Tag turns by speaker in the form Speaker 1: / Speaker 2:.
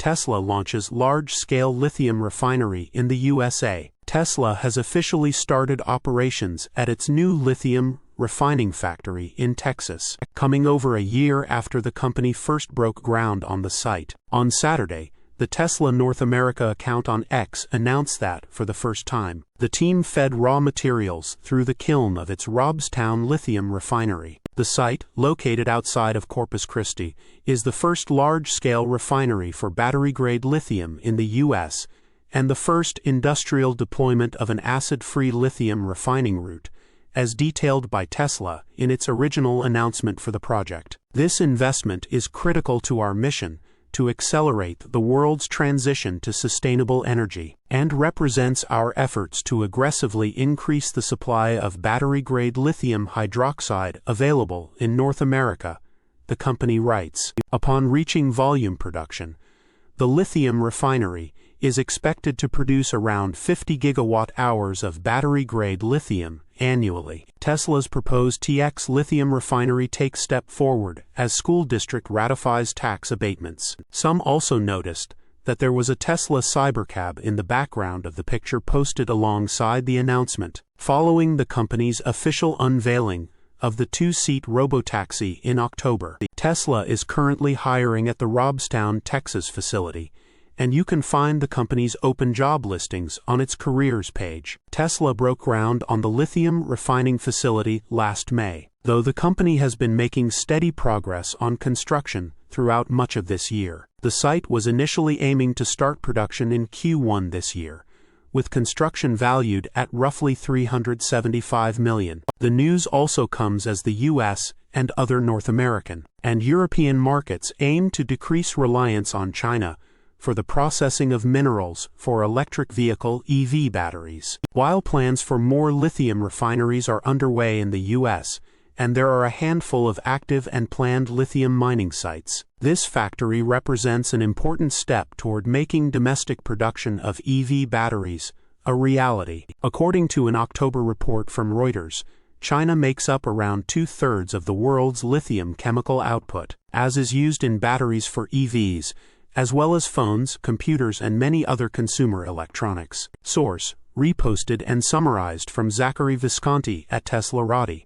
Speaker 1: Tesla launches large-scale lithium refinery in the USA. Tesla has officially started operations at its new lithium refining factory in Texas, coming over a year after the company first broke ground on the site. On Saturday, the Tesla North America account on X announced that, for the first time, the team fed raw materials through the kiln of its Robstown lithium refinery. The site, located outside of Corpus Christi, is the first large-scale refinery for battery-grade lithium in the U.S., and the first industrial deployment of an acid-free lithium refining route, as detailed by Tesla in its original announcement for the project. This investment is critical to our mission to accelerate the world's transition to sustainable energy, and represents our efforts to aggressively increase the supply of battery-grade lithium hydroxide available in North America, the company writes. Upon reaching volume production, the lithium refinery is expected to produce around 50 gigawatt-hours of battery-grade lithium annually. Tesla's proposed TX lithium refinery takes step forward as school district ratifies tax abatements. Some also noticed that there was a Tesla Cybercab in the background of the picture posted alongside the announcement. Following the company's official unveiling of the two-seat robotaxi in October, Tesla is currently hiring at the Robstown, Texas facility, and you can find the company's open job listings on its careers page. Tesla broke ground on the lithium refining facility last May, though the company has been making steady progress on construction throughout much of this year. The site was initially aiming to start production in Q1 this year, with construction valued at roughly $375 million. The news also comes as the U.S. and other North American and European markets aim to decrease reliance on China for the processing of minerals for electric vehicle EV batteries. While plans for more lithium refineries are underway in the U.S., and there are a handful of active and planned lithium mining sites, this factory represents an important step toward making domestic production of EV batteries a reality. According to an October report from Reuters, China makes up around 2/3 of the world's lithium chemical output, as is used in batteries for EVs, as well as phones, computers, and many other consumer electronics. Source: reposted and summarized from Zachary Visconti at teslarati.